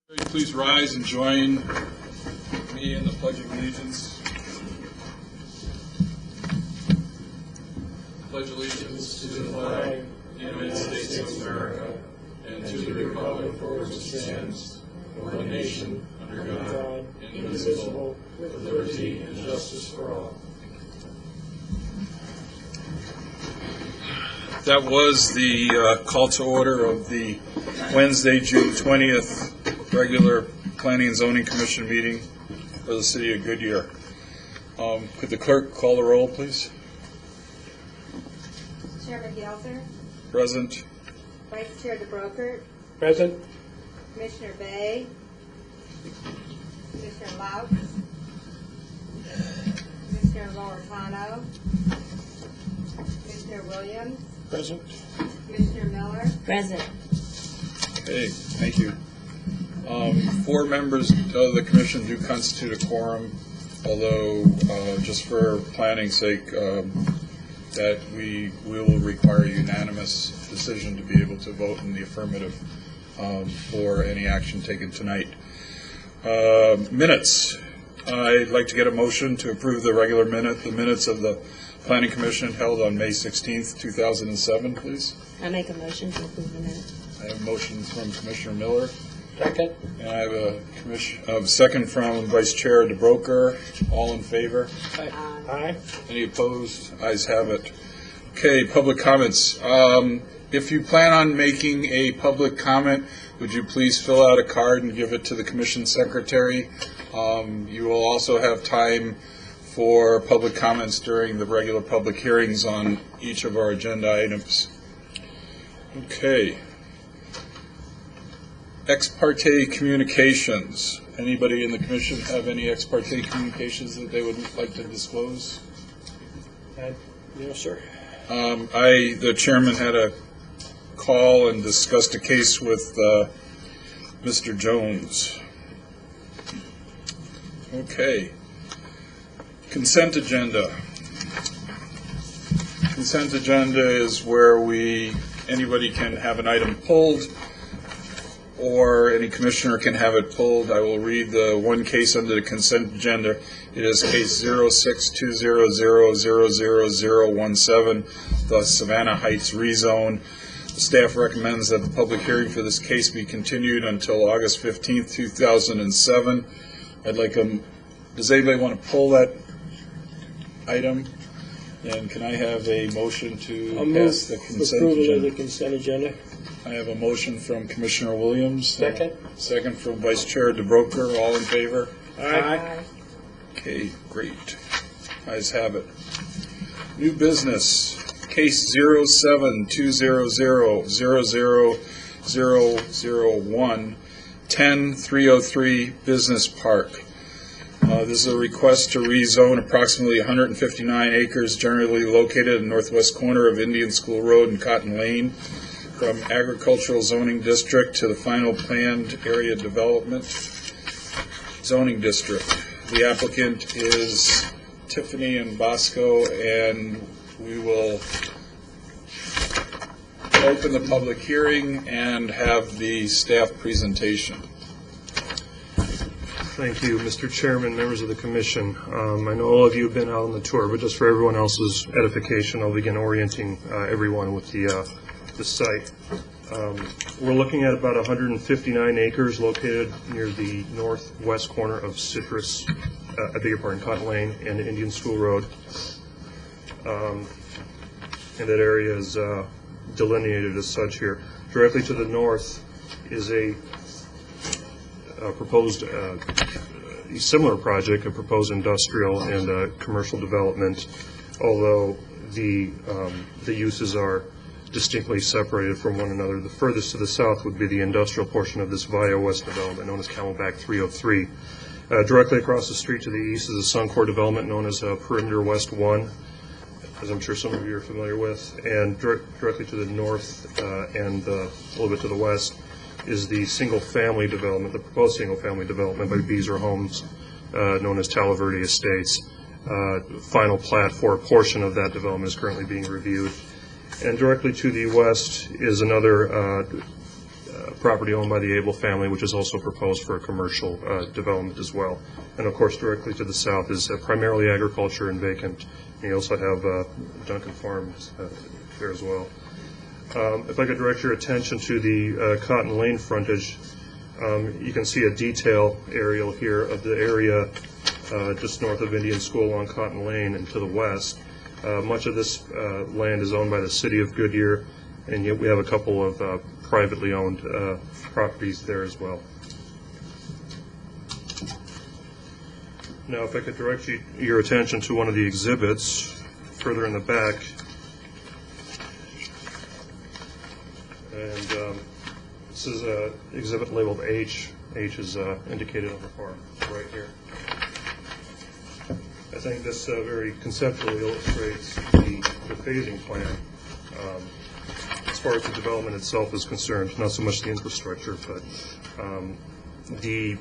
Please rise and join me in the Pledge of Allegiance. Pledge allegiance to the flag of the United States of America and to the republic for which it stands, one nation, under God, indivisible, with liberty and justice for all. That was the call to order of the Wednesday, June 20th regular Planning and Zoning Commission meeting for the City of Goodyear. Could the clerk call the roll, please? Chairman Gelser. Present. Vice Chair DeBroker. Present. Commissioner Bay. Commissioner Laux. Commissioner Loretano. Commissioner Williams. Present. Commissioner Miller. Present. Okay, thank you. 4 members of the commission do constitute a quorum, although just for planning's sake, that we will require a unanimous decision to be able to vote in the affirmative for any action taken tonight. Minutes. I'd like to get a motion to approve the minutes of the Planning Commission held on May 16th, 2007, please. I make a motion to approve the minutes. I have a motion from Commissioner Miller. Second. And I have a second from Vice Chair DeBroker. All in favor? Aye. Any opposed? Ayes have it. Okay, public comments. If you plan on making a public comment, would you please fill out a card and give it to the Commission Secretary? You will also have time for public comments during the regular public hearings on each of our agenda items. Okay. Ex parte communications. Anybody in the commission have any ex parte communications that they would like to disclose? No, sir. The chairman had a call and discussed a case with Mr. Jones. Okay. Consent agenda. Consent agenda is where anybody can have an item pulled, or any commissioner can have it pulled. I will read the one case under the consent agenda. It is case 0620000017, the Savannah Heights rezone. The staff recommends that the public hearing for this case be continued until August 15th, 2007. Does anybody want to pull that item? And can I have a motion to pass the consent approval agenda? of the consent agenda. I have a motion from Commissioner Williams. Second. Second from Vice Chair DeBroker. All in favor? Aye. Okay, great. Ayes have it. New business. Case 0720000001, 10303 Business Park. This is a request to rezone approximately 159 acres generally located in the northwest corner of Indian School Road and Cotton Lane from agricultural zoning district to the final planned area development zoning district. The applicant is Tiffany and Bosco, and we will open the public hearing and have the staff presentation. Thank you, Mr. Chairman, members of the Commission. I know all of you have been out on the tour, but just for everyone else's edification, I'll begin orienting everyone with the site. We're looking at about 159 acres located near the northwest corner of Cotton Lane and Indian School Road. And that area is delineated as such here. Directly to the north is a proposed similar project, a proposed industrial and commercial development, although the uses are distinctly separated from one another. The furthest to the south would be the industrial portion of this Via West development known as Camelback 303. Directly across the street to the east is a Suncor development known as Perimeter West 1, as I'm sure some of you are familiar with, and directly to the north and a little bit to the west is the single-family development, the proposed single-family development by Beazer Homes, known as Talaverde Estates. Final plat for a portion of that development is currently being reviewed. And directly to the west is another property owned by the Abel family, which is also proposed for a commercial development as well. And of course, directly to the south is primarily agriculture and vacant. And you also have Duncan Farms there as well. If I could direct your attention to the Cotton Lane frontage, you can see a detail aerial here of the area just north of Indian School along Cotton Lane and to the west. Much of this land is owned by the city of Goodyear, and yet we have a couple of privately owned properties there as well. Now, if I could direct your attention to one of the exhibits further in the back. And this is an exhibit labeled H. H is indicated on the far right here. I think this very conceptually illustrates the phasing plan as far as the development itself is concerned, not so much the infrastructure, but the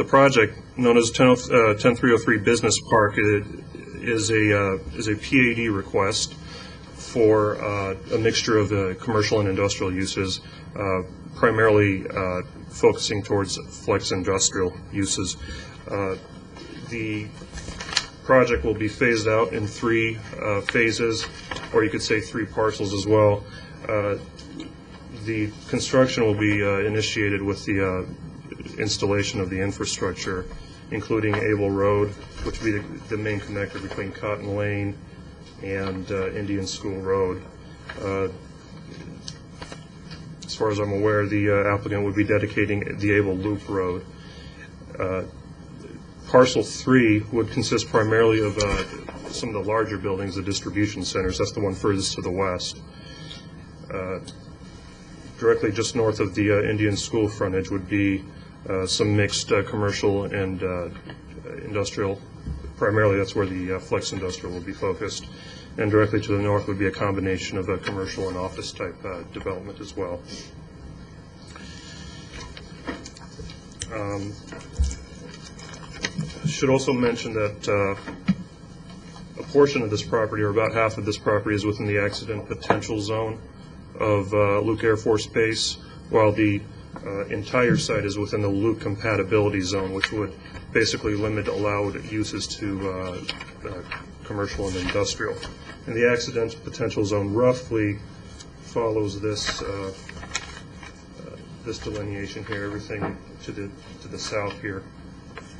project known as 10303 Business Park is a PAD request for a mixture of commercial and industrial uses, primarily focusing towards flex industrial uses. The project will be phased out in 3 phases, or you could say 3 parcels as well. The construction will be initiated with the installation of the infrastructure, including Abel Road, which will be the main connector between Cotton Lane and Indian School Road. As far as I'm aware, the applicant would be dedicating the Abel Loop Road. Parcel 3 would consist primarily of some of the larger buildings, the distribution centers. That's the one furthest to the west. Directly just north of the Indian School frontage would be some mixed commercial and industrial. Primarily that's where the flex industrial will be focused. And directly to the north would be a combination of a commercial and office type development as well. Should also mention that a portion of this property, or about half of this property, is within the accident potential zone of Luke Air Force Base, while the entire site is within the Luke compatibility zone, which would basically limit allowed uses to commercial and industrial. And the accident potential zone roughly follows this this delineation here. Everything to the south here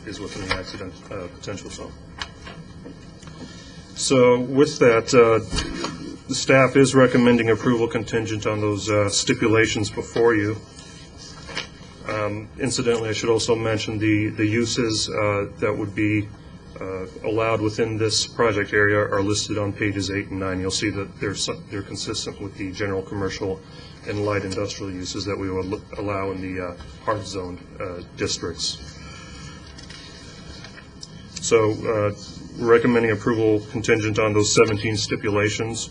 is within the accident potential zone. So with that, the staff is recommending approval contingent on those stipulations before you. Incidentally, I should also mention the uses that would be allowed within this project area are listed on pages 8 and 9. You'll see that they're consistent with the general commercial and light industrial uses that we will allow in the hard zone districts. So recommending approval contingent on those 17 stipulations.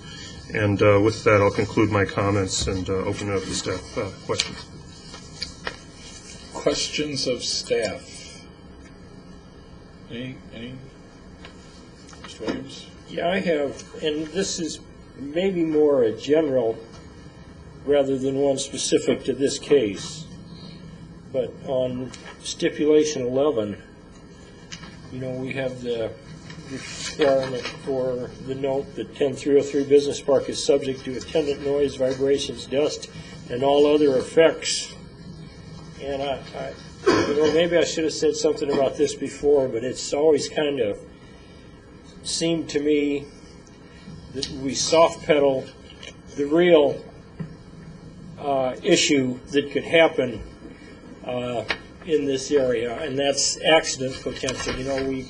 And with that, I'll conclude my comments and open it up to staff questions. Questions of staff? Any? Mr. Williams? Yeah, I have, and this is maybe more a general rather than one specific to this case. But on stipulation 11, you know, we have the requirement for the note that 10303 Business Park is subject to attendant noise, vibrations, dust, and all other effects. And I you know, maybe I should have said something about this before, but it's always kind of seemed to me that we soft pedal the real issue that could happen in this area, and that's accident potential. You know, we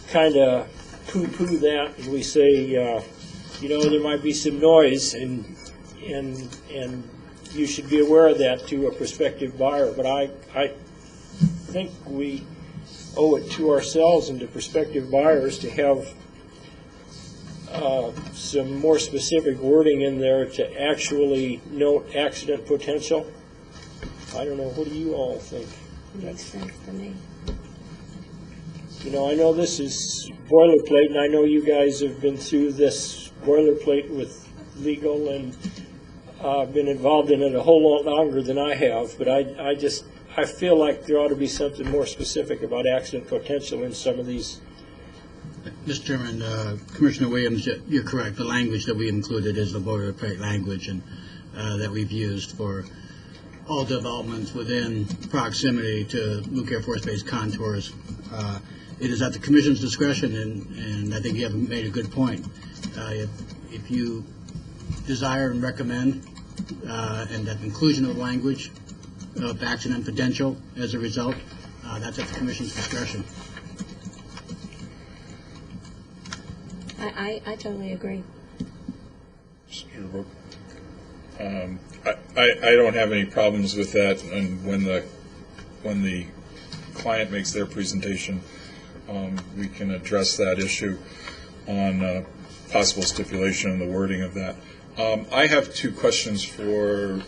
kind of poo-poo that, and we say, you know, there might be some noise, and you should be aware of that to a prospective buyer. But I think we owe it to ourselves and to prospective buyers to have some more specific wording in there to actually note accident potential. I don't know, what do you all think? Makes sense to me. You know, I know this is boilerplate, and I know you guys have been through this boilerplate with legal, and been involved in it a whole lot longer than I have, but I feel like there ought to be something more specific about accident potential in some of these. Mr. Chairman, Commissioner Williams, you're correct. The language that we included is the boilerplate language and that we've used for all developments within proximity to Luke Air Force Base contours. It is at the Commission's discretion, and I think you have made a good point. If you desire and recommend and that inclusion of language of accident potential as a result, that's at the Commission's discretion. I totally agree. I don't have any problems with that, and when the client makes their presentation, we can address that issue on possible stipulation and the wording of that. I have two questions for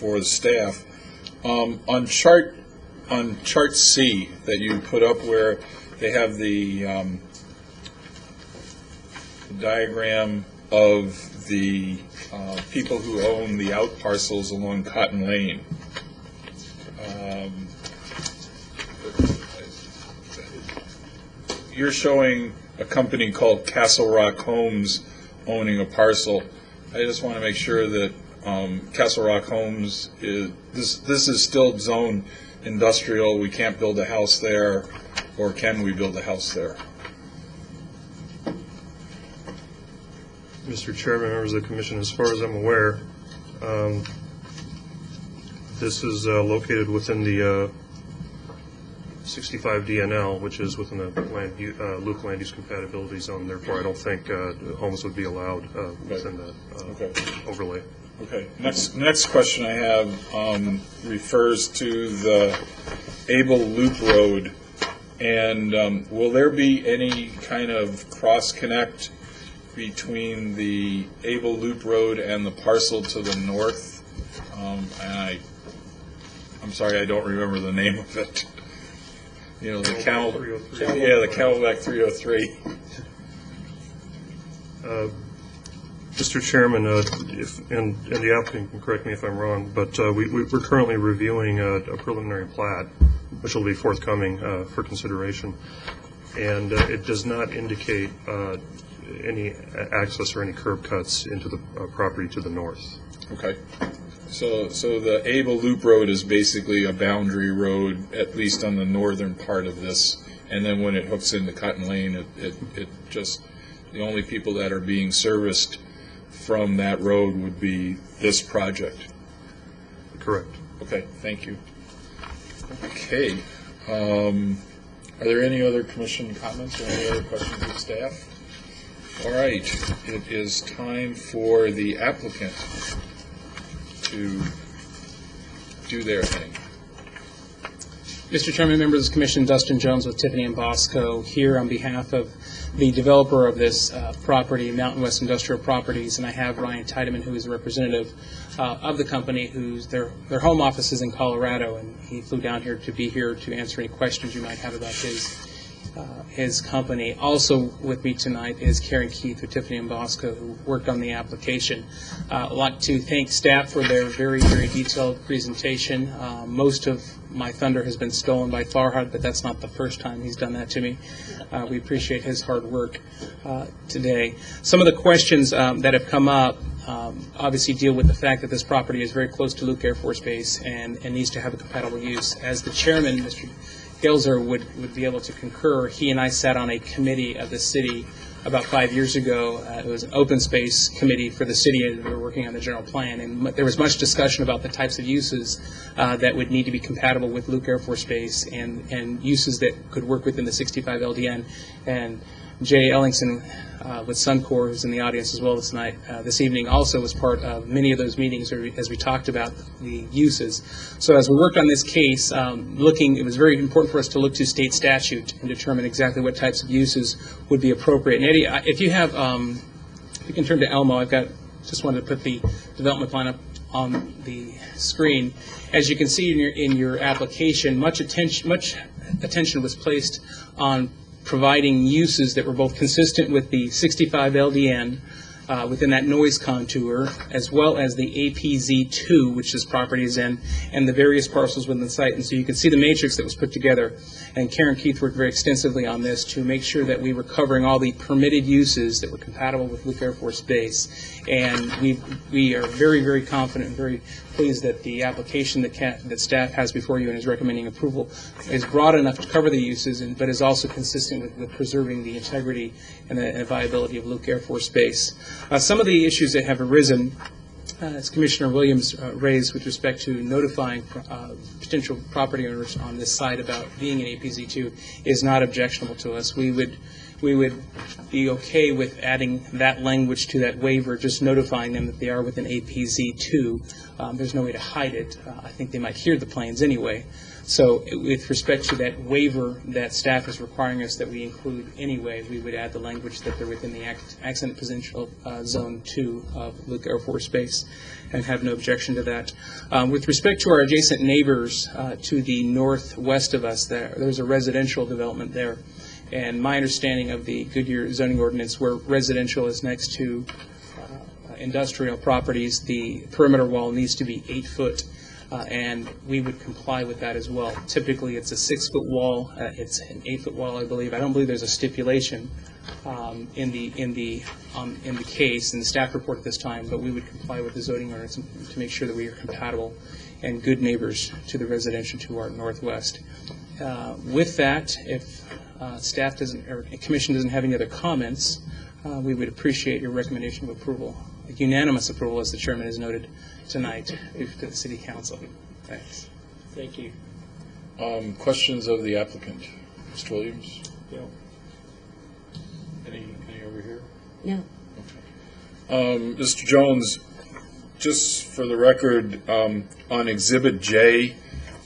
the staff. On chart C that you put up, where they have the diagram of the people who own the out parcels along Cotton Lane. You're showing a company called Castle Rock Homes owning a parcel. I just want to make sure that Castle Rock Homes this is still zone industrial. We can't build a house there, or can we build a house there? Mr. Chairman, members of the Commission, as far as I'm aware, this is located within the 65 DNL, which is within the Luke Land Use Compatibility Zone. Therefore, I don't think homes would be allowed within the overlay. Okay. Next question I have refers to the Able Loop Road, and will there be any kind of cross-connect between the Able Loop Road and the parcel to the north? And I'm sorry, I don't remember the name of it. You know, the the Camelback 303. Mr. Chairman, and the applicant can correct me if I'm wrong, but we're currently reviewing a preliminary plat, which will be forthcoming for consideration, and it does not indicate any access or any curb cuts into the property to the north. Okay. So the Able Loop Road is basically a boundary road, at least on the northern part of this, and then when it hooks into Cotton Lane, it just, the only people that are being serviced from that road would be this project. Correct. Okay, thank you. Okay. Are there any other commission comments or any other questions of staff? All right, it is time for the applicant to do their thing. Mr. Chairman, members of the Commission, Dustin Jones with Tiffany & Bosco here on behalf of the developer of this property, Mountain West Industrial Properties, and I have Ryan Tiedemann, who is a representative of the company, whose their home office is in Colorado, and he flew down here to be here to answer any questions you might have about his company. Also with me tonight is Karen Keith with Tiffany & Bosco, who worked on the application. I'd like to thank staff for their very, very detailed presentation. Most of my thunder has been stolen by Farhad, but that's not the first time he's done that to me. We appreciate his hard work today. Some of the questions that have come up obviously deal with the fact that this property is very close to Luke Air Force Base and needs to have a compatible use. As the chairman, Mr. Gelzer, would be able to concur, he and I sat on a committee of the city about 5 years ago. It was an open space committee for the city, and we were working on the general plan. And there was much discussion about the types of uses that would need to be compatible with Luke Air Force Base and uses that could work within the 65 LDN. And Jay Ellingson with Suncor, who's in the audience as well this evening, also was part of many of those meetings as we talked about the uses. So as we worked on this case, it was very important for us to look to state statute and determine exactly what types of uses would be appropriate. And Eddie, if you have, if you can turn to Elmo, just wanted to put the development plan up on the screen. As you can see in your application, much attention was placed on providing uses that were both consistent with the 65 LDN within that noise contour, as well as the APZ2, which this property is in, and the various parcels within the site. And so you can see the matrix that was put together. And Karen Keith worked very extensively on this to make sure that we were covering all the permitted uses that were compatible with Luke Air Force Base. And we are very, very confident and very pleased that the application that staff has before you and is recommending approval is broad enough to cover the uses, but is also consistent with preserving the integrity and the viability of Luke Air Force Base. Some of the issues that have arisen, as Commissioner Williams raised with respect to notifying potential property owners on this site about being an APZ2, is not objectionable to us. We would be okay with adding that language to that waiver, just notifying them that they are within APZ2. There's no way to hide it. I think they might hear the plans anyway. So with respect to that waiver that staff is requiring us that we include anyway, we would add the language that they're within the accident potential zone 2 of Luke Air Force Base, and have no objection to that. With respect to our adjacent neighbors to the northwest of us, there's a residential development there. And my understanding of the Goodyear zoning ordinance, where residential is next to industrial properties, the perimeter wall needs to be 8 foot. And we would comply with that as well. Typically, it's a 6-foot wall. It's an 8-foot wall, I believe. I don't believe there's a stipulation in the case in the staff report at this time, but we would comply with the zoning ordinance to make sure that we are compatible and good neighbors to the residential to our northwest. With that, if staff doesn't or commission doesn't have any other comments, we would appreciate your recommendation of approval, unanimous approval, as the chairman has noted tonight, to the City Council. Thanks. Thank you. Questions of the applicant? Mr. Williams? No. Any over here? No. Mr. Jones, just for the record, on Exhibit J,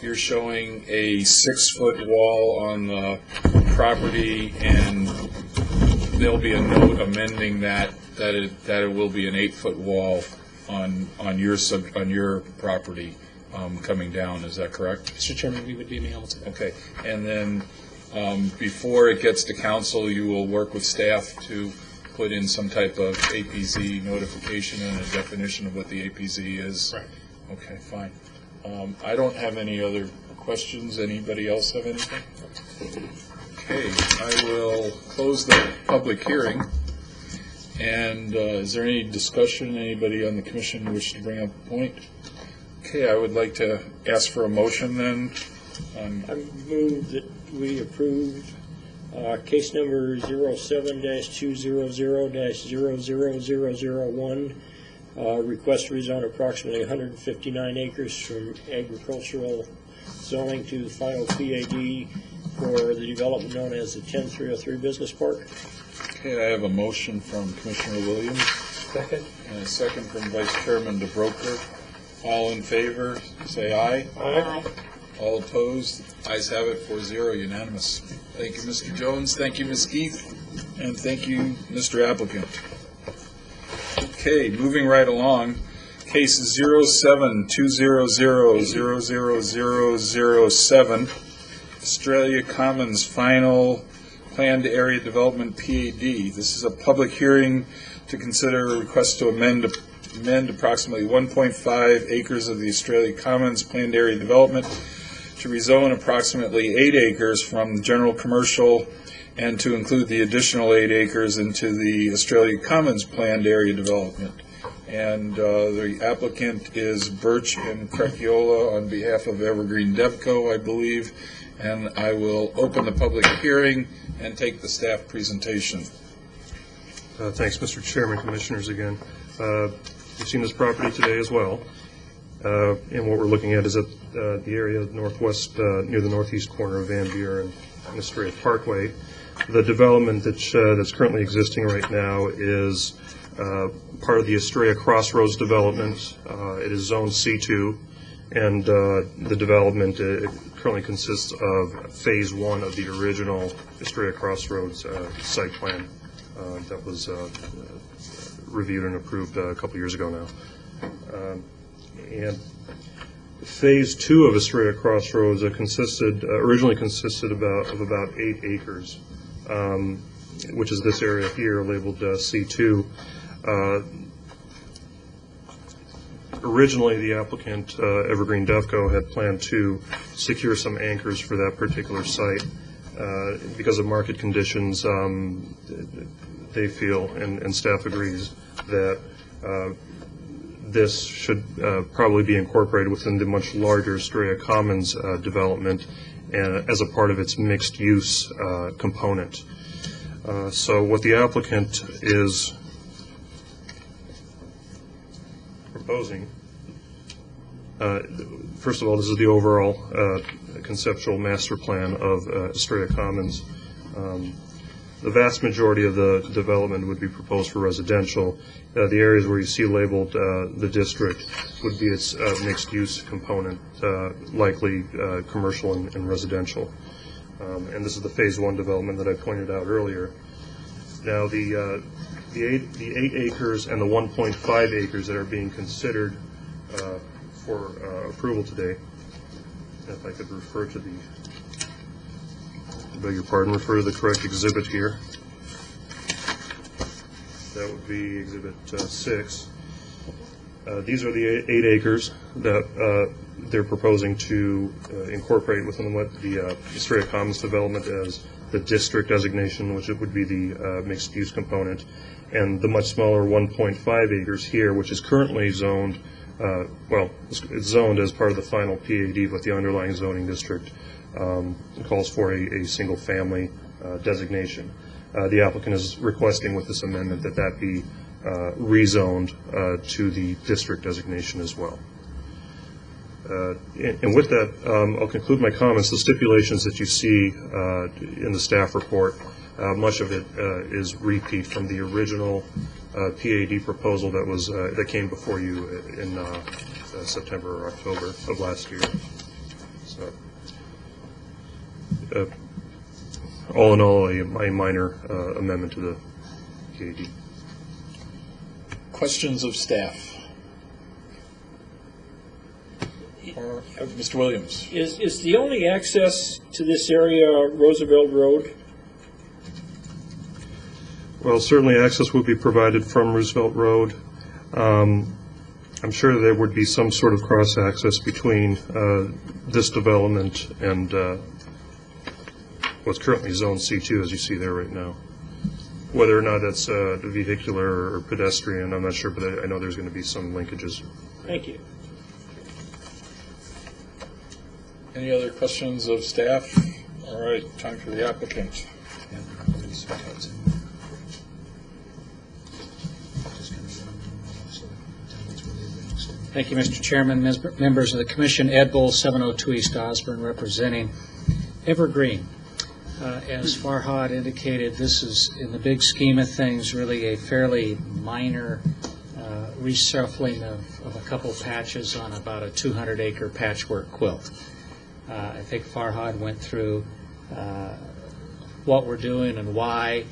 you're showing a 6-foot wall on the property, and there'll be a note amending that it will be an 8-foot wall on your property coming down. Is that correct? Mr. Chairman, we would be able to. Okay. And then before it gets to council, you will work with staff to put in some type of APZ notification and a definition of what the APZ is? Right. Okay, fine. I don't have any other questions. Anybody else have anything? Okay, I will close the public hearing. And is there any discussion? Anybody on the commission wish to bring up a point? Okay, I would like to ask for a motion then. I move that we approve case number 07-200-00001, request to rezone approximately 159 acres from agricultural zoning to the final PAD for the development known as the 10303 Business Park. Okay, I have a motion from Commissioner Williams. Second. And a second from Vice Chairman DeBroker. All in favor, say aye. Aye. All opposed? Ayes have it, 4-0, unanimous. Thank you, Mr. Jones. Thank you, Ms. Keith. And thank you, Mr. Applicant. Okay, moving right along. Case 07-200-00007, Australia Commons Final Planned Area Development PAD. This is a public hearing to consider a request to amend approximately 1.5 acres of the Australia Commons Planned Area Development to rezone approximately 8 acres from general commercial and to include the additional 8 acres into the Australia Commons Planned Area Development. And the applicant is Birch and Crecchiola on behalf of Evergreen Devco, I believe. And I will open the public hearing and take the staff presentation. Thanks, Mr. Chairman, Commissioners, again. You've seen this property today as well. And what we're looking at is at the area northwest, near the northeast corner of Van Buren and Estrella Parkway. The development that's currently existing right now is part of the Estrella Crossroads development. It is Zone C2, and the development currently consists of Phase 1 of the original Estrella Crossroads site plan that was reviewed and approved a couple years ago now. And Phase 2 of Estrella Crossroads originally consisted of about 8 acres, which is this area here labeled C2. Originally, the applicant, Evergreen Defco, had planned to secure some anchors for that particular site. Because of market conditions, they feel, and staff agrees, that this should probably be incorporated within the much larger Astoria Commons development and as a part of its mixed-use component. So what the applicant is proposing, first of all, this is the overall conceptual master plan of Astoria Commons. The vast majority of the development would be proposed for residential. The areas where you see labeled the district would be its mixed-use component, likely commercial and residential. And this is the Phase 1 development that I pointed out earlier. Now, the 8 acres and the 1.5 acres that are being considered for approval today, if I could refer to I beg your pardon, refer to the correct exhibit here. That would be Exhibit 6. These are the 8 acres that they're proposing to incorporate within the Astoria Commons development as the district designation, which it would be the mixed-use component, and the much smaller 1.5 acres here, which is currently zoned, well, it's zoned as part of the final PAD, but the underlying zoning district calls for a single-family designation. The applicant is requesting with this amendment that that be rezoned to the district designation as well. And with that, I'll conclude my comments. The stipulations that you see in the staff report, much of it is repeat from the original PAD proposal that came before you in September or October of last year. So, all in all, a minor amendment to the PAD. Questions of staff? Or Mr. Williams? Is the only access to this area Roosevelt Road? Well, certainly access would be provided from Roosevelt Road. I'm sure there would be some sort of cross-access between this development and what's currently Zone C2, as you see there right now. Whether or not that's vehicular or pedestrian, I'm not sure, but I know there's going to be some linkages. Thank you. Any other questions of staff? All right, time for the applicant. Thank you, Mr. Chairman, members of the Commission. Ed Bull, 702 East Osborne, representing Evergreen. As Farhad indicated, this is, in the big scheme of things, really a fairly minor reshuffling of a couple patches on about a 200-acre patchwork quilt. I think Farhad went through what we're doing and why,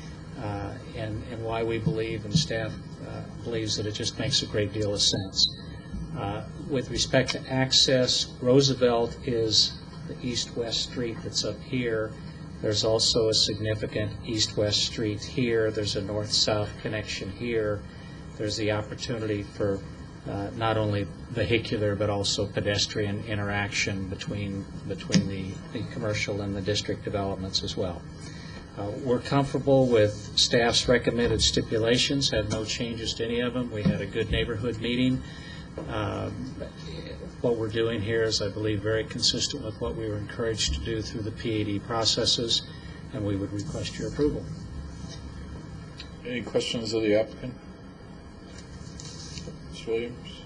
and why we believe, and staff believes, that it just makes a great deal of sense. With respect to access, Roosevelt is the east-west street that's up here. There's also a significant east-west street here. There's a north-south connection here. There's the opportunity for not only vehicular but also pedestrian interaction between the commercial and the district developments as well. We're comfortable with staff's recommended stipulations, had no changes to any of them. We had a good neighborhood meeting. What we're doing here is, I believe, very consistent with what we were encouraged to do through the PAD processes, and we would request your approval. Any questions of the applicant? Mr. Williams?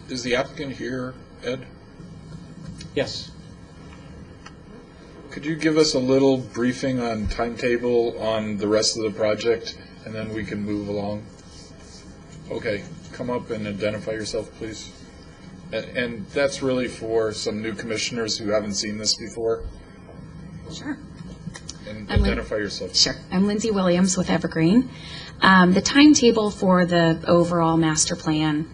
Is the applicant here, Ed? Yes. Could you give us a little briefing on timetable on the rest of the project, and then we can move along? Okay, come up and identify yourself, please. And that's really for some new commissioners who haven't seen this before. Sure. And identify yourself. Sure. I'm Lindsay Williams with Evergreen. The timetable for the overall master plan,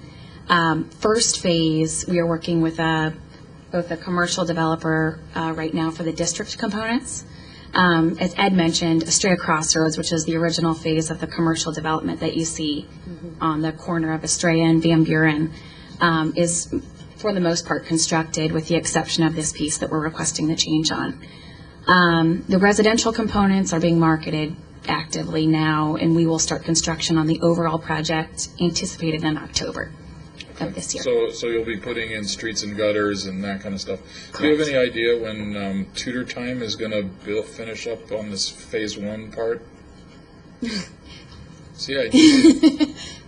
first phase, we are working with both a commercial developer right now for the district components. As Ed mentioned, Estrella Crossroads, which is the original phase of the commercial development that you see on the corner of Estrella and Van Buren, is for the most part constructed, with the exception of this piece that we're requesting the change on. The residential components are being marketed actively now, and we will start construction on the overall project anticipated in October of this year. So you'll be putting in streets and gutters and that kind of stuff. Do you have any idea when Tudor Time is going to finish up on this phase 1 part? See,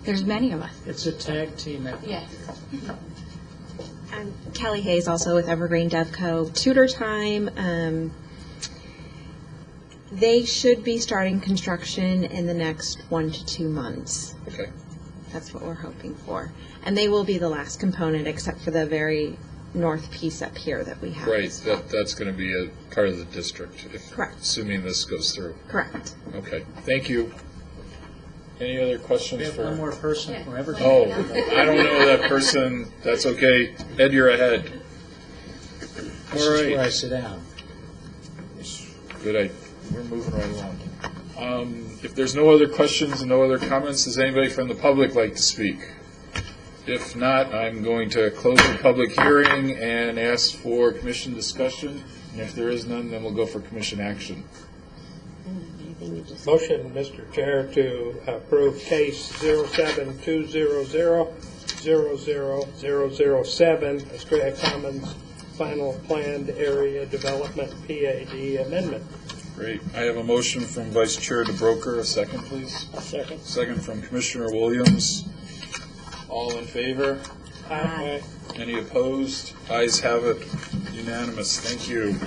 There's many of us. It's a tag team effort. Yes. I'm Kelly Hayes, also with Evergreen Devco. Tudor Time, they should be starting construction in the next 1 to 2 months. Okay. That's what we're hoping for. And they will be the last component, except for the very north piece up here that we have. Right, that's going to be a part of the district, Correct. assuming this goes through. Correct. Okay, thank you. Any other questions We have for? one more person for Evergreen. Oh, I don't know that person. That's okay. Ed, you're ahead. This is where I sit down. Good. We're moving right along. If there's no other questions and no other comments, does anybody from the public like to speak? If not, I'm going to close the public hearing and ask for commission discussion. And if there is none, then we'll go for commission action. Motion, Mr. Chair, to approve case 07200000007, Estrella Commons Final Planned Area Development PAD Amendment. Great. I have a motion from Vice Chair DeBroker. A second, please. Second. Second from Commissioner Williams. All in favor? Aye. Any opposed? Ayes have it. Unanimous. Thank you.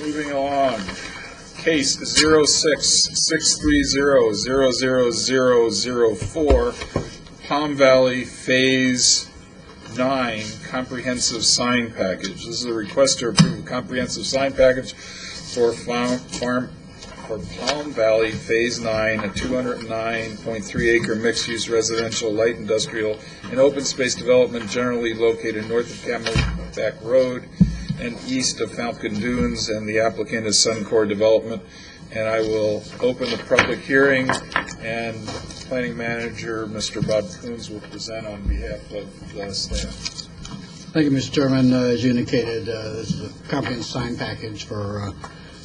Moving along. Case 0663000004, Palm Valley Phase 9 Comprehensive Sign Package. This is a request to approve a comprehensive sign package for Palm Valley Phase 9, a 209.3-acre mixed-use residential, light industrial, and open space development generally located north of Camelback Road and east of Falcon Dunes, and the applicant is Suncor Development. And I will open the public hearing, and Planning Manager, Mr. Bob Coons, will present on behalf of the staff. Thank you, Mr. Chairman. As you indicated, this is a comprehensive sign package for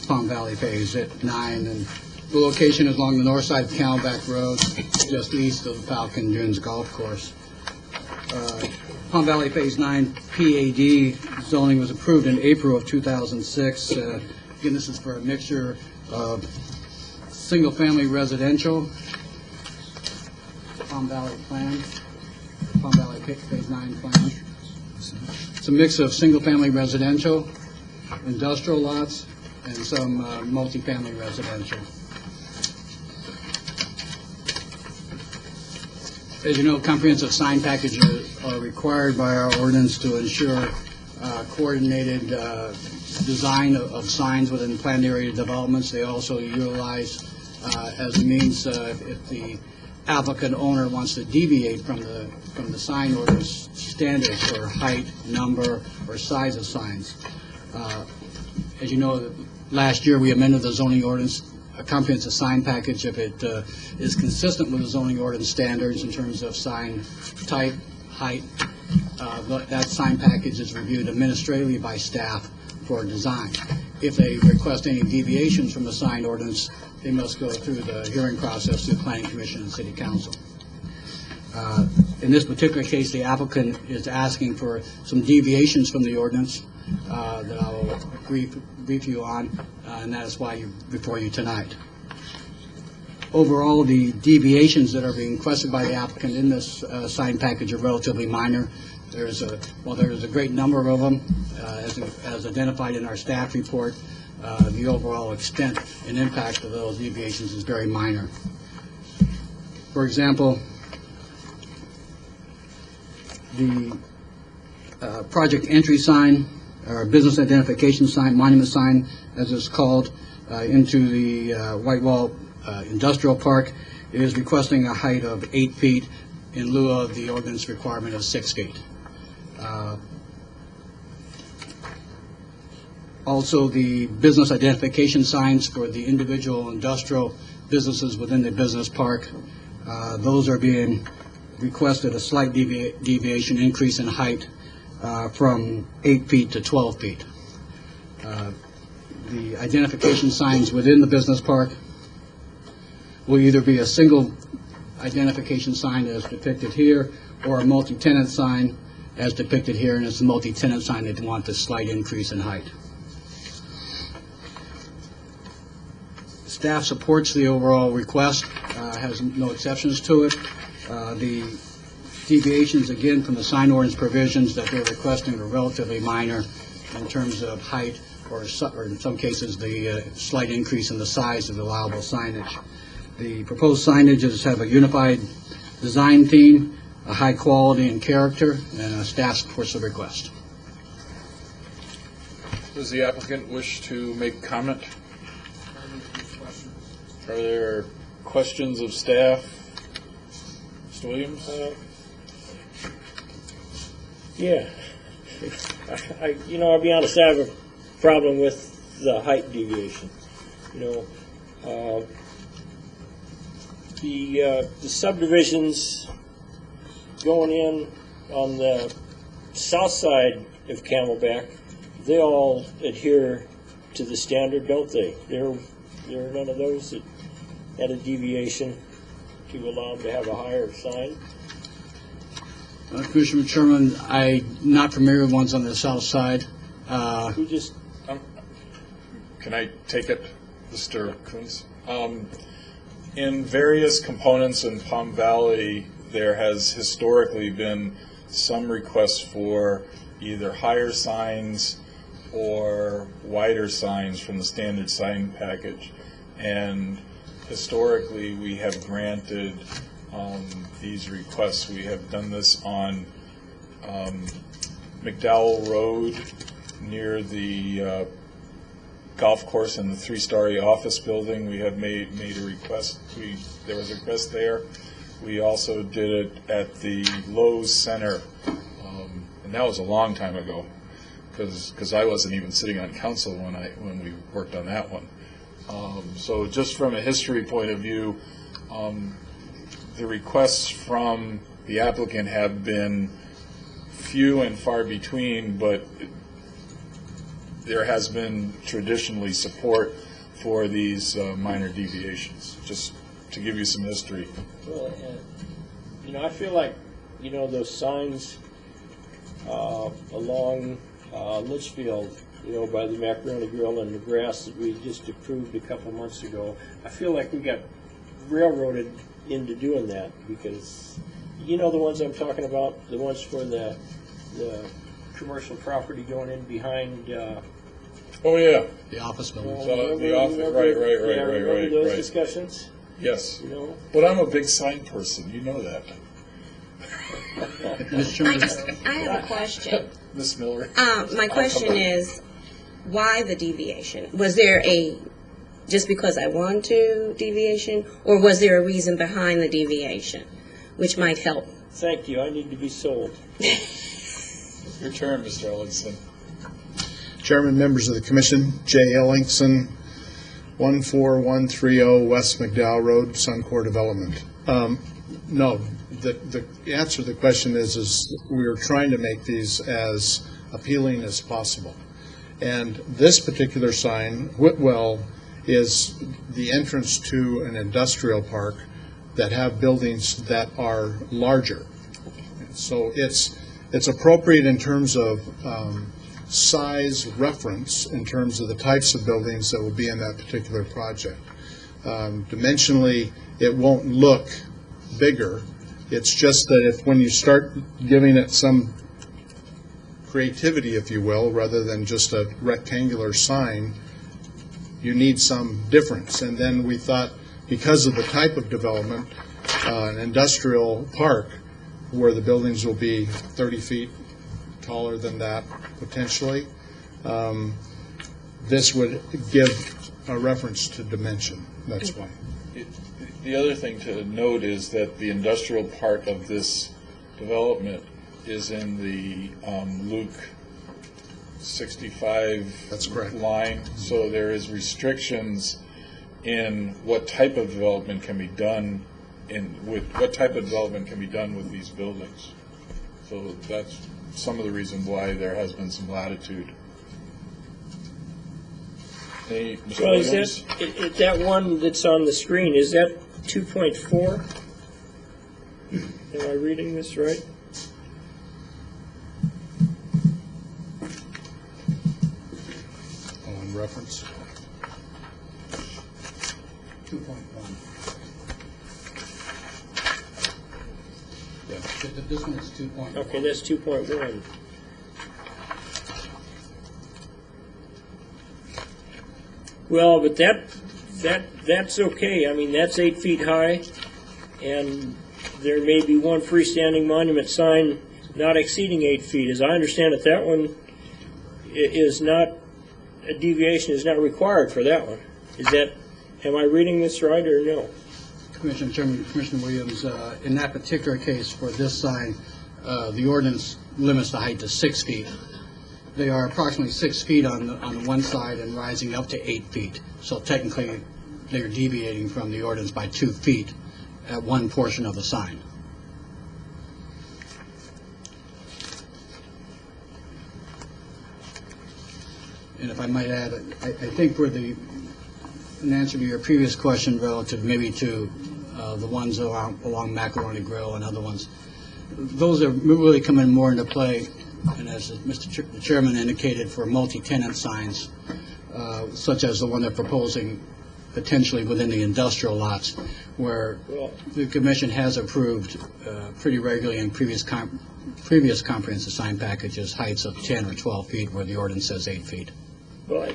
Palm Valley Phase 9, and the location is along the north side of Camelback Road, just east of the Falcon Dunes Golf Course. Palm Valley Phase 9 PAD zoning was approved in April of 2006. Again, this is for a mixture of single-family residential, Palm Valley plan, Palm Valley Phase 9 plan. It's a mix of single-family residential, industrial lots, and some multifamily residential. As you know, comprehensive sign packages are required by our ordinance to ensure coordinated design of signs within planned area developments. They also utilize as a means if the applicant owner wants to deviate from the sign ordinance standards for height, number, or size of signs. As you know, last year we amended the zoning ordinance, a comprehensive sign package, if it is consistent with the zoning ordinance standards in terms of sign type, height. That sign package is reviewed administratively by staff for design. If they request any deviations from the sign ordinance, they must go through the hearing process through the Planning Commission and City Council. In this particular case, the applicant is asking for some deviations from the ordinance that I will brief you on, and that is why you're before you tonight. Overall, the deviations that are being requested by the applicant in this sign package are relatively minor. There's a great number of them, as identified in our staff report. The overall extent and impact of those deviations is very minor. For example, the project entry sign, or business identification sign, monument sign, as it's called, into the Whitewall Industrial Park, is requesting a height of 8 feet in lieu of the ordinance requirement of 6 feet. Also, the business identification signs for the individual industrial businesses within the business park, those are being requested a slight deviation increase in height from 8 feet to 12 feet. The identification signs within the business park will either be a single identification sign as depicted here, or a multi-tenant sign as depicted here, and it's a multi-tenant sign that want a slight increase in height. Staff supports the overall request, has no exceptions to it. The deviations, again, from the sign ordinance provisions that they're requesting are relatively minor in terms of height, or in some cases, the slight increase in the size of the allowable signage. The proposed signages have a unified design theme, a high quality and character, and staff supports the request. Does the applicant wish to make comment? Are there questions of staff? Mr. Williams? Yeah. I'll be honest, I have a problem with the height deviation. The subdivisions going in on the south side of Camelback, they all adhere to the standard, don't they? There are none of those that had a deviation to allow them to have a higher sign. Commissioner Chairman, I'm not familiar with ones on the south side. We just Can I take it, Mr. Coons? In various components in Palm Valley, there has historically been some requests for either higher signs or wider signs from the standard sign package. And historically, we have granted these requests. We have done this on McDowell Road near the golf course and the three-story office building. We have made a request. There was a request there. We also did it at the Lowe's Center, and that was a long time ago, because I wasn't even sitting on council when we worked on that one. So just from a history point of view, the requests from the applicant have been few and far between, but there has been traditionally support for these minor deviations, just to give you some history. Well, I feel like, those signs along Litchfield, by the Macaroni Grill and the grass that we just approved a couple months ago, I feel like we got railroaded into doing that, because, the ones I'm talking about, the ones for the commercial property going in behind. Oh yeah, The office building. the office, right. Remember those discussions? Yes, but I'm a big sign person. You know that, Mr. Chairman, I have a question. Miss Miller. My question is, why the deviation? Was there just because I want to deviation, or was there a reason behind the deviation, which might help? Thank you. I need to be sold. Your turn, Mr. Ellingson. Chairman, members of the Commission, Jay Ellingson, 14130 West McDowell Road, Suncor Development. No, the answer to the question is we're trying to make these as appealing as possible. And this particular sign, Whitwell, is the entrance to an industrial park that have buildings that are larger. So it's appropriate in terms of size reference, in terms of the types of buildings that will be in that particular project. Dimensionally, it won't look bigger. It's just that when you start giving it some creativity, if you will, rather than just a rectangular sign, you need some difference. And then we thought, because of the type of development, an industrial park where the buildings will be 30 feet taller than that potentially, this would give a reference to dimension. That's why. The other thing to note is that the industrial part of this development is in the Luke 65 That's correct. line, so there is restrictions in what type of development can be done with these buildings. So that's some of the reason why there has been some latitude. Hey, Mr. Well, is Williams? that one that's on the screen, is that 2.4? Am I reading this right? On reference. 2.1. Yeah, this one is 2.1. Okay, that's 2.1. Well, but that's okay. I mean, that's 8 feet high, and there may be one freestanding monument sign not exceeding 8 feet. As I understand it, that one is not, a deviation is not required for that one. Is that, am I reading this right or no? Commissioner Chairman, Commissioner Williams, in that particular case for this sign, the ordinance limits the height to 6 feet. They are approximately 6 feet on the one side and rising up to 8 feet. So technically, they are deviating from the ordinance by 2 feet at one portion of the sign. And if I might add, I think for in answer to your previous question relative maybe to the ones along Macaroni Grill and other ones, those are really coming more into play, and as Mr. Chairman indicated, for multi-tenant signs, such as the one they're proposing potentially within the industrial lots, where the Commission has approved pretty regularly in previous comprehensive sign packages heights of 10 or 12 feet where the ordinance says 8 feet. Well,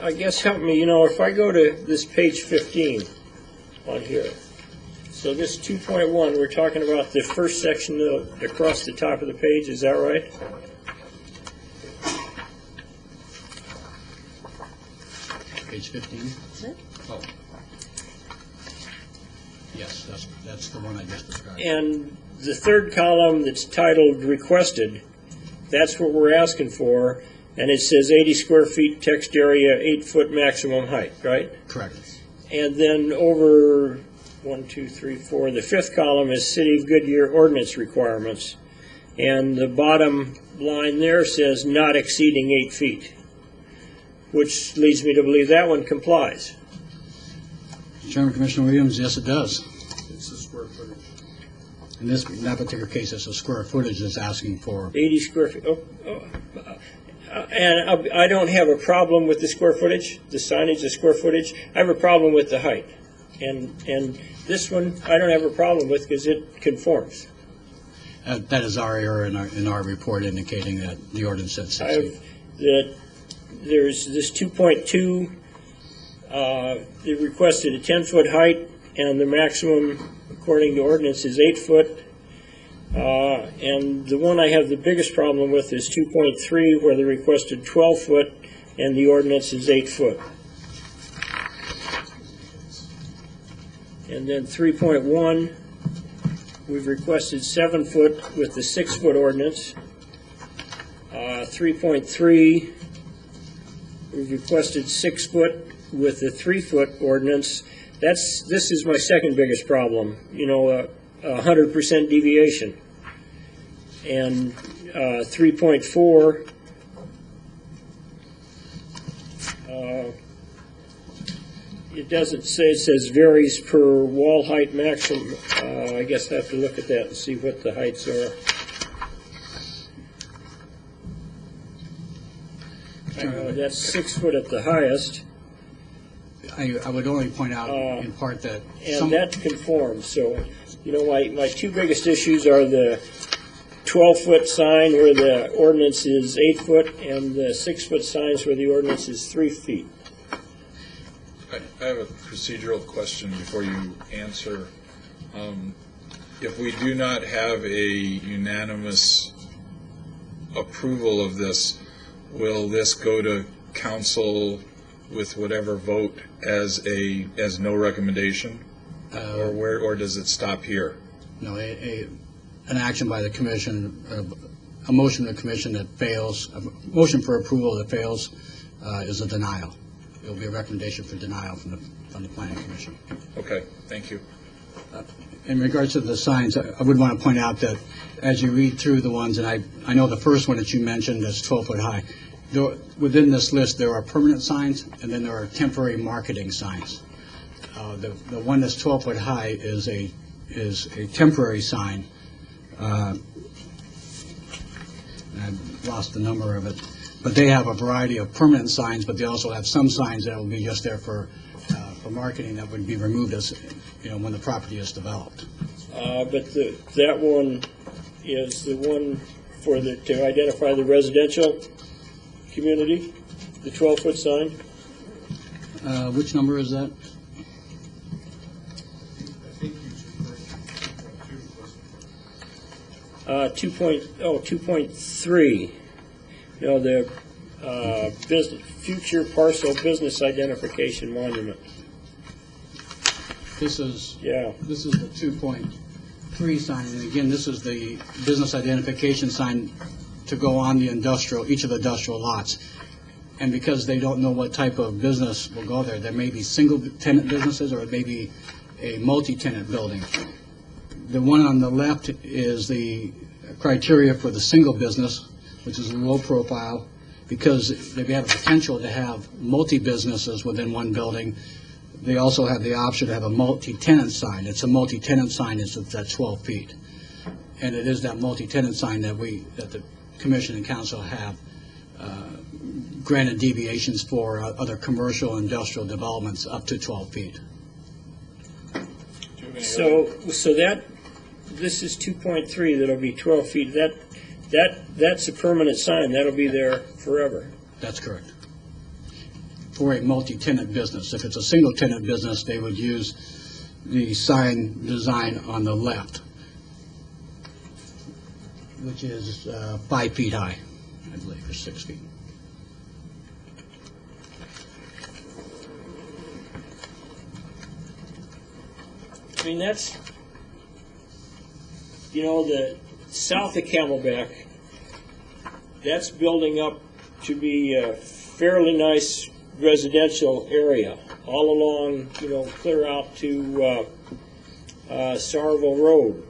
I guess help me, if I go to this page 15 on here, so this 2.1, we're talking about the first section across the top of the page, is that right? Page 15? Oh. Yes, that's the one I just described. And the third column that's titled requested, that's what we're asking for, and it says 80 square feet text area, 8 foot maximum height, right? Correct. And then over 1, 2, 3, 4, the fifth column is City of Goodyear ordinance requirements, and the bottom line there says not exceeding 8 feet, which leads me to believe that one complies. Chairman, Commissioner Williams, yes, it does. It's the square footage. In that particular case, it's a square footage that's asking for. 80 square feet. And I don't have a problem with the square footage, the signage, the square footage. I have a problem with the height. And this one, I don't have a problem with because it conforms. That is our error in our report indicating that the ordinance said 6 feet. There's this 2.2, they requested a 10-foot height, and the maximum, according to ordinance, is 8 foot. And the one I have the biggest problem with is 2.3, where they requested 12 foot, and the ordinance is 8 foot. And then 3.1, we've requested 7 foot with the 6 foot ordinance. 3.3, we've requested 6 foot with the 3 foot ordinance. This is my second biggest problem, 100% deviation. And 3.4, it doesn't say, it says varies per wall height maximum. I guess I have to look at that and see what the heights are. That's 6 foot at the highest. I would only point out in part that and that conforms. So, my two biggest issues are the 12-foot sign where the ordinance is 8 foot and the 6-foot signs where the ordinance is 3 feet. I have a procedural question before you answer. If we do not have a unanimous approval of this, will this go to council with whatever vote as no recommendation, or does it stop here? No, an action by the commission a motion to the commission that fails, a motion for approval that fails is a denial. It will be a recommendation for denial from the planning commission. Okay, thank you. In regards to the signs, I would want to point out that as you read through the ones, and I know the first one that you mentioned is 12-foot high. Within this list, there are permanent signs, and then there are temporary marketing signs. The one that's 12-foot high is a temporary sign. I've lost the number of it, but they have a variety of permanent signs, but they also have some signs that will be just there for marketing that would be removed as, when the property is developed. But that one is the one to identify the residential community, the 12-foot sign? Which number is that? I think 2.3. The future parcel business identification monument. This is Yeah. This is the 2.3 sign, and again, this is the business identification sign to go on the each of the industrial lots. And because they don't know what type of business will go there may be single-tenant businesses, or it may be a multi-tenant building. The one on the left is the criteria for the single business, which is low profile, because they have the potential to have multi-businesses within one building. They also have the option to have a multi-tenant sign. It's a multi-tenant sign that's at 12 feet. And it is that multi-tenant sign that the Commission and Council have granted deviations for other commercial and industrial developments up to 12 feet. So this is 2.3. That'll be 12 feet. That's a permanent sign. That'll be there forever. That's correct. For a multi-tenant business. If it's a single-tenant business, they would use the sign design on the left, which is 5 feet high, I believe, or 6 feet. I mean, that's, the south of Camelback, that's building up to be a fairly nice residential area all along, clear out to Sarville Road.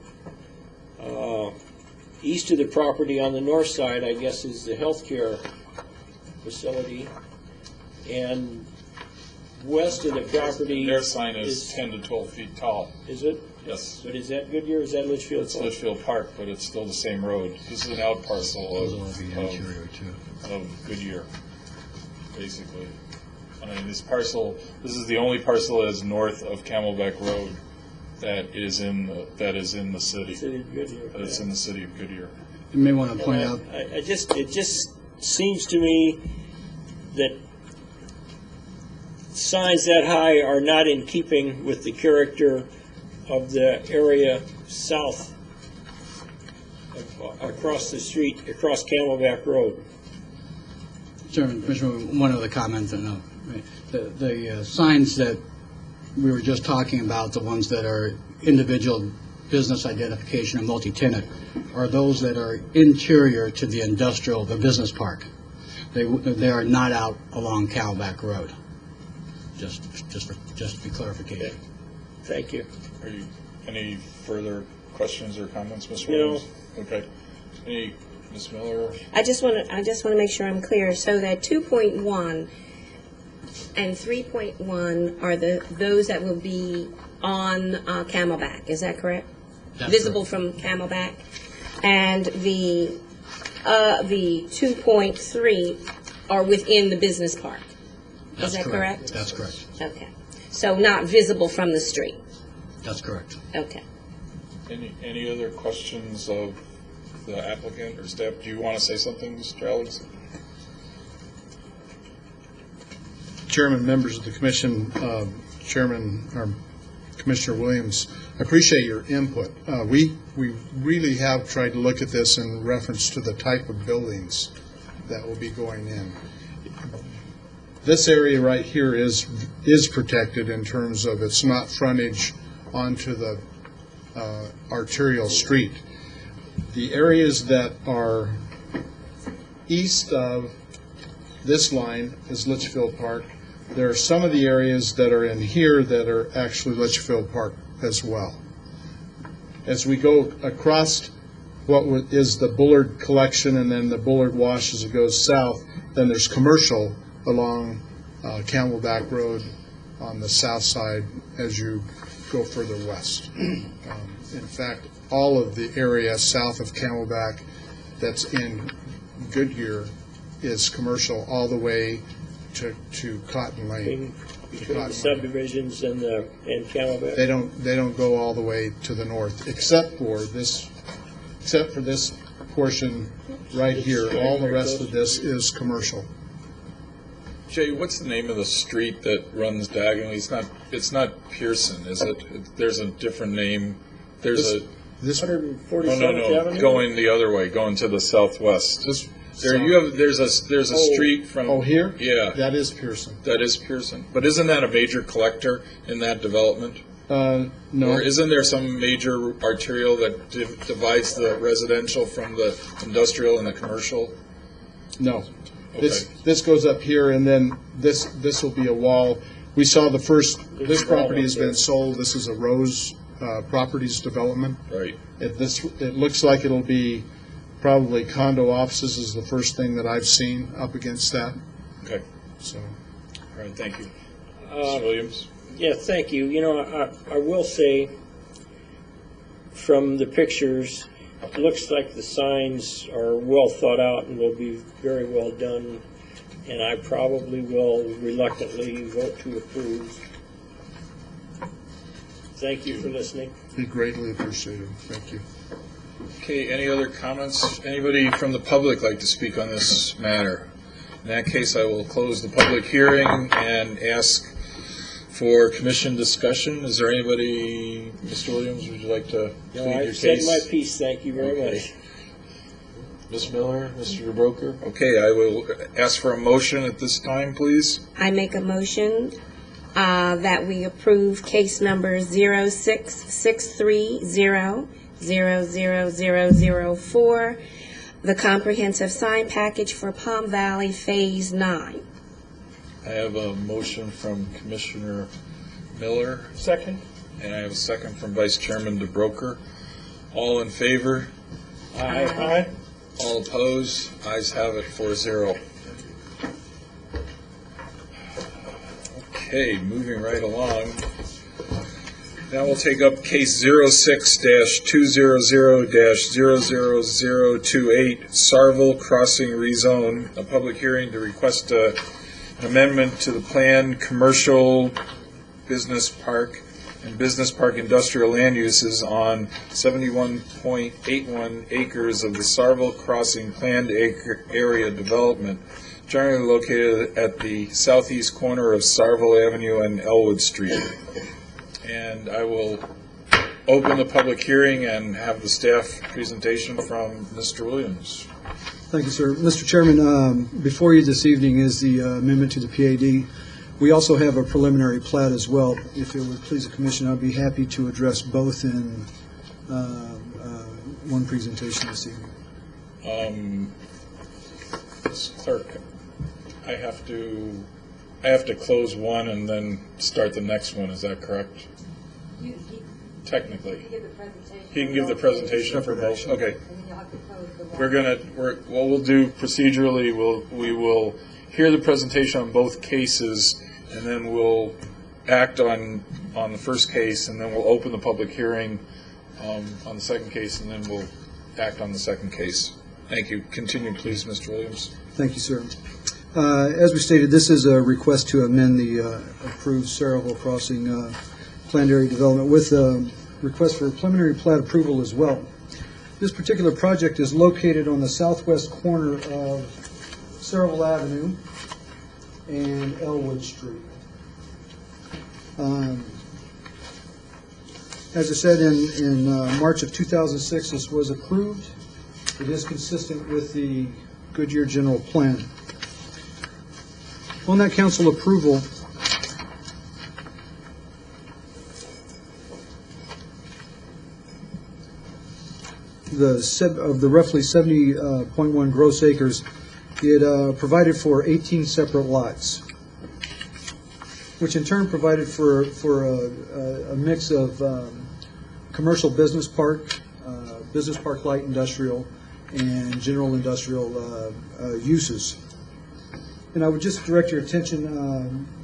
East of the property on the north side, I guess, is the healthcare facility, and west of the property. Their sign is 10 to 12 feet tall. Is it? Yes. But is that Goodyear or is that Litchfield It's Park? Litchfield Park, but it's still the same road. This is an out parcel of Goodyear, basically. I mean, this is the only parcel that is north of Camelback Road that is in the city. City of Goodyear. But it's in the city of Goodyear. You may want to point out. It just seems to me that signs that high are not in keeping with the character of the area south across the street, across Camelback Road. Chairman, Commissioner, one other comment. The signs that we were just talking about, the ones that are individual business identification and multi-tenant, are those that are interior to the business park. They are not out along Camelback Road. Just to be clarification. Thank you. Are you any further questions or comments, Ms. Williams? No. Okay. Ms. Miller? I just want to make sure I'm clear. So that 2.1 and 3.1 are those that will be on Camelback. Is that correct? That's Visible correct. from Camelback, and the 2.3 are within the business park. Is that correct? That's correct. Okay. So not visible from the street. That's correct. Okay. Any other questions of the applicant or staff? Do you want to say something, Mr. Alex? Chairman, members of the Commission, Commissioner Williams, I appreciate your input. We really have tried to look at this in reference to the type of buildings that will be going in. This area right here is protected in terms of it's not frontage onto the arterial street. The areas that are east of this line is Litchfield Park. There are some of the areas that are in here that are actually Litchfield Park as well. As we go across what is the Bullard Collection and then the Bullard Wash as it goes south, then there's commercial along Camelback Road on the south side as you go further west. In fact, all of the area south of Camelback that's in Goodyear is commercial all the way to Cotton Lane. Between the subdivisions and Camelback? They don't go all the way to the north, except for this portion right here. All the rest of this is commercial. Jay, what's the name of the street that runs diagonally? It's not Pearson, is it? There's a different name. There's This 147th Avenue? going the other way, going to the southwest. There's a street from. Oh, here? Yeah. That is Pearson. That is Pearson. But isn't that a major collector in that development? No. Or isn't there some major arterial that divides the residential from the industrial and the commercial? No. Okay. This goes up here, and then this will be a wall. We saw this property has been sold. This is a Rose Properties development. Right. It looks like it'll be probably condo offices is the first thing that I've seen up against that. Okay. So. All right, thank you. Mr. Williams? Yeah, thank you. You know, I will say, from the pictures, it looks like the signs are well thought out and will be very well done, and I probably will reluctantly vote to approve. Thank you for listening. Be greatly appreciated. Thank you. Okay, any other comments? Anybody from the public like to speak on this matter? In that case, I will close the public hearing and ask for commission discussion. Is there anybody, Mr. Williams, would you like to plead your I've said case? my piece. Thank you very much. Ms. Miller, Mr. Broker? Okay, I will ask for a motion at this time, please. I make a motion that we approve case number 06630000004, the comprehensive sign package for Palm Valley Phase 9. I have a motion from Commissioner Miller. Second. And I have a second from Vice Chairman DeBroker. All in favor? Aye. All opposed? Ayes have it, 4-0. Okay, moving right along. Now we'll take up case 06-200-00028, Sarville Crossing Rezone, a public hearing to request an amendment to the planned commercial business park and business park industrial land uses on 71.81 acres of the Sarville Crossing planned area development, generally located at the southeast corner of Sarville Avenue and Elwood Street. And I will open the public hearing and have the staff presentation from Mr. Williams. Thank you, sir. Mr. Chairman, before you this evening is the amendment to the PAD. We also have a preliminary plat as well. If it would please the commission, I'd be happy to address both in one presentation this evening. Ms. Clerk, I have to close one and then start the next one. Is that correct? Technically. He can give the presentation for both. Okay. What we'll do procedurally, we will hear the presentation on both cases, and then we'll act on the first case, and then we'll open the public hearing on the second case, and then we'll act on the second case. Thank you. Continue, please, Mr. Williams. Thank you, sir. As we stated, this is a request to amend the approved Sarville Crossing planned area development with a request for preliminary plat approval as well. This particular project is located on the southwest corner of Sarville Avenue and Elwood Street. As I said, in March of 2006, this was approved. It is consistent with the Goodyear General Plan. On that council approval, of the roughly 70.1 gross acres, It provided for 18 separate lots, which in turn provided for a mix of commercial business park light industrial, and general industrial uses. And I would just direct your attention,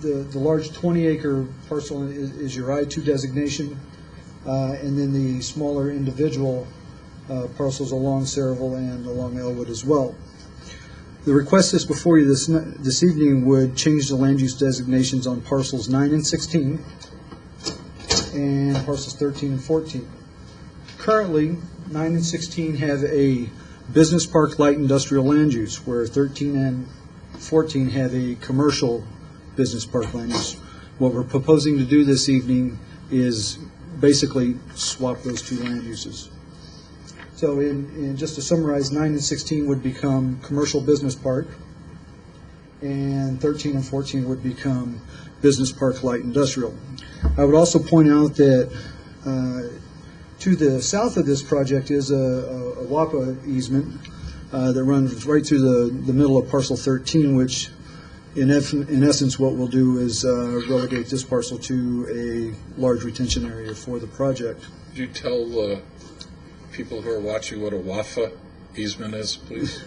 the large 20-acre parcel is your I-2 designation, and then the smaller individual parcels along Saraville and along Elwood as well. The request that's before you this evening would change the land use designations on parcels 9 and 16 and parcels 13 and 14. Currently, 9 and 16 have a business park light industrial land use, where 13 and 14 have a commercial business park land use. What we're proposing to do this evening is basically swap those two land uses. So in just to summarize, 9 and 16 would become commercial business park, and 13 and 14 would become business park light industrial. I would also point out that to the south of this project is a WAPA easement that runs right through the middle of parcel 13, which in essence what we'll do is relegate this parcel to a large retention area for the project. Could you tell people who are watching what a WAFA easement is, please?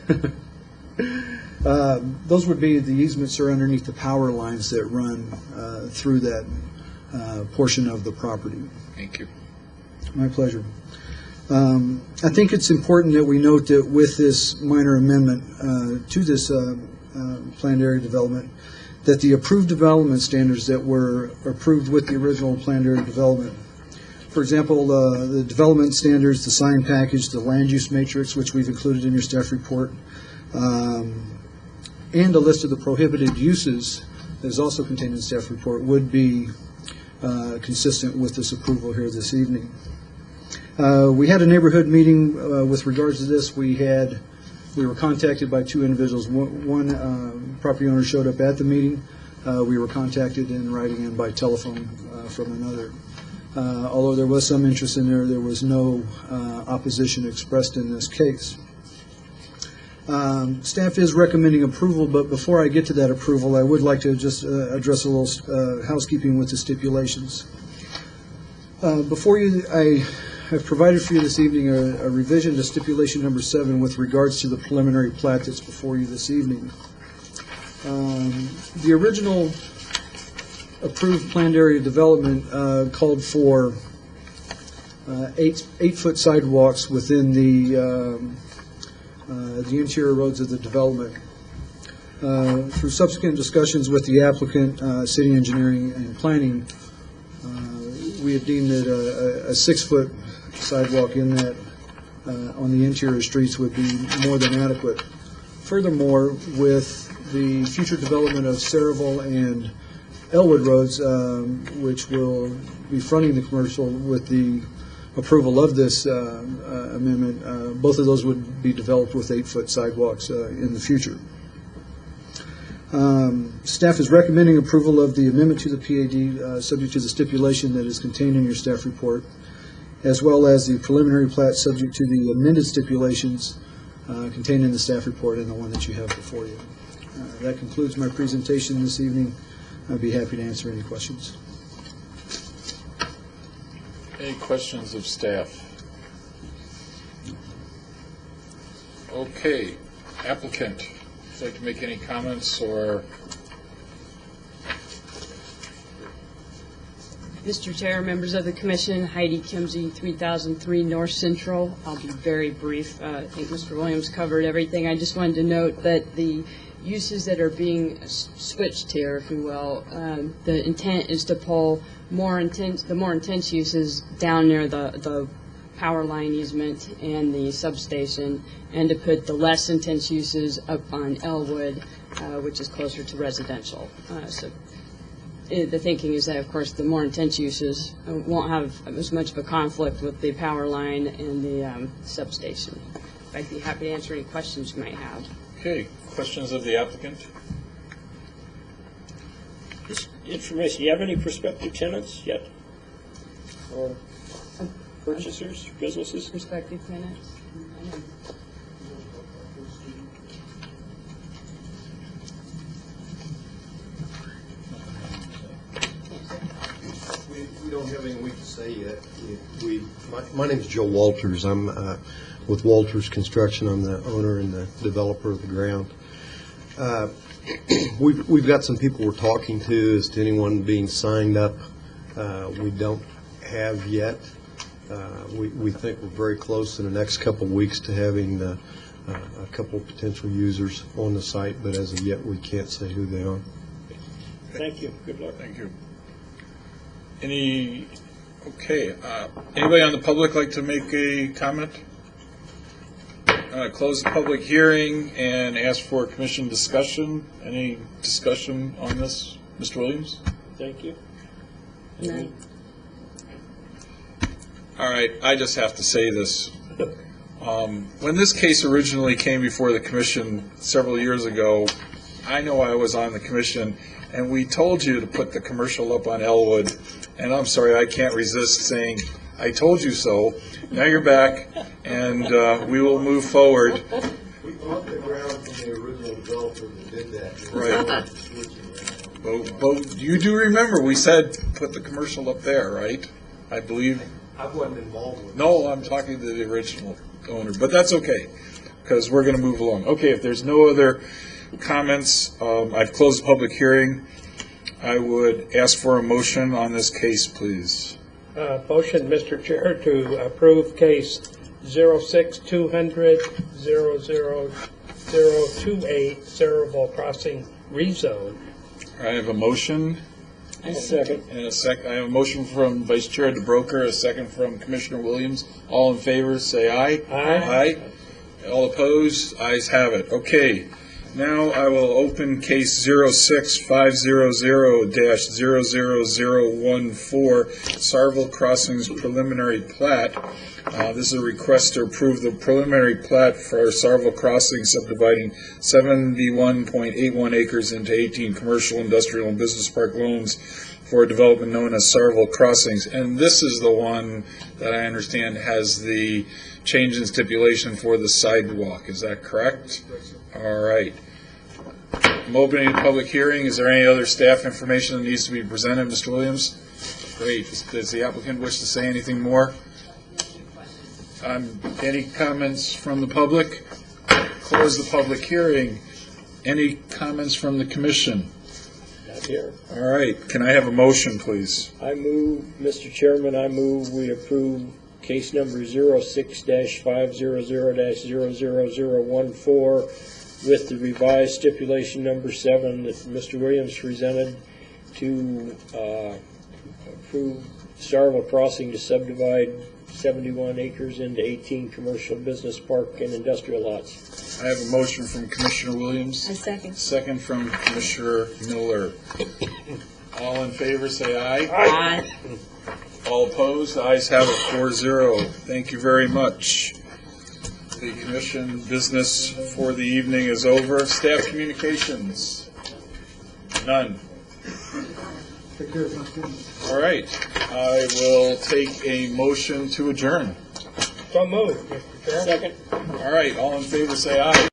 Those would be the easements are underneath the power lines that run through that portion of the property. Thank you. My pleasure. I think it's important that we note that with this minor amendment to this planned area development, that the approved development standards that were approved with the original planned area development, for example, the development standards, the sign package, the land use matrix, which we've included in your staff report, and a list of the prohibited uses that is also contained in the staff report, would be consistent with this approval here this evening. We had a neighborhood meeting with regards to this. We were contacted by two individuals. One property owner showed up at the meeting. We were contacted in writing and by telephone from another. Although there was some interest in there was no opposition expressed in this case. Staff is recommending approval, but before I get to that approval, I would like to just address a little housekeeping with the stipulations. Before you, I have provided for you this evening a revision to stipulation number 7 with regards to the preliminary plat that's before you this evening. The original approved planned area development called for 8-foot sidewalks within the interior roads of the development. Through subsequent discussions with the applicant, city engineering and planning, we have deemed that a 6-foot sidewalk in that on the interior streets would be more than adequate. Furthermore, with the future development of Saraville and Elwood roads, which will be fronting the commercial with the approval of this amendment, both of those would be developed with 8-foot sidewalks in the future. Staff is recommending approval of the amendment to the PAD subject to the stipulation that is contained in your staff report, as well as the preliminary plat subject to the amended stipulations contained in the staff report and the one that you have before you. That concludes my presentation this evening. I'd be happy to answer any questions. Any questions of staff? Okay, applicant, would you like to make any comments or? Mr. Chair, members of the Commission, Heidi Kimsey, 3003 North Central. I'll be very brief. I think Mr. Williams covered everything. I just wanted to note that the uses that are being switched here, if you will, the intent is to pull the more intense uses down near the power line easement and the substation, and to put the less intense uses up on Elwood, which is closer to residential. So the thinking is that, of course, the more intense uses won't have as much of a conflict with the power line and the substation. I'd be happy to answer any questions you might have. Okay, questions of the applicant? Just information, do you have any prospective tenants yet? Or purchasers, businesses? Prospective tenants? don't have anything we can say yet. My name's Joe Walters. I'm with Walters Construction. I'm the owner and the developer of the ground. We've got some people we're talking to as to anyone being signed up. We don't have yet. We think we're very close in the next couple of weeks to having a couple of potential users on the site, but as of yet, we can't say who they are. Thank you. Good luck. Thank you. Anybody on the public like to make a comment? Close the public hearing and ask for commission discussion. Any discussion on this, Mr. Williams? Thank you. None. All right, I just have to say this. When this case originally came before the commission several years ago, I know I was on the commission, and we told you to put the commercial up on Elwood, and I'm sorry, I can't resist saying, I told you so. Now you're back, and we will move forward. We bought the ground from the original developer that did that. Right. But you do remember, we said put the commercial up there, right? I believe. I wasn't involved with it. No, I'm talking to the original owner, but that's okay, because we're going to move along. Okay, if there's no other comments, I've closed the public hearing. I would ask for a motion on this case, please. Motion, Mr. Chair, to approve case 06-200-00028 Cerebral Crossing rezone. I have a motion. A second. And a second. I have a motion from Vice Chair DeBroker, a second from Commissioner Williams. All in favor, say aye. Aye. Aye. All opposed? Ayes have it. Okay. Now I will open case 06-500-00014, Sarville Crossings preliminary plat. This is a request to approve the preliminary plat for Sarville Crossings, subdividing 71.81 acres into 18 commercial, industrial, and business park loans for a development known as Sarville Crossings. And this is the one that I understand has the change in stipulation for the sidewalk. Is that correct? All right. I'm opening the public hearing. Is there any other staff information that needs to be presented, Mr. Williams? Great. Does the applicant wish to say anything more? Any comments from the public? Close the public hearing. Any comments from the commission? Not here. All right. Can I have a motion, please? I move, Mr. Chairman, we approve case number 06-500-00014 with the revised stipulation number 7 that Mr. Williams presented to approve Sarville Crossing to subdivide 71 acres into 18 commercial, business park, and industrial lots. I have a motion from Commissioner Williams. A second. Second from Commissioner Miller. All in favor, say aye. Aye. All opposed? The ayes have it, 4-0. Thank you very much. The commission business for the evening is over. Staff communications? None. Take care, Mr. Chairman. All right. I will take a motion to adjourn. So moved, Mr. Chairman. Second. All right. All in favor, say aye.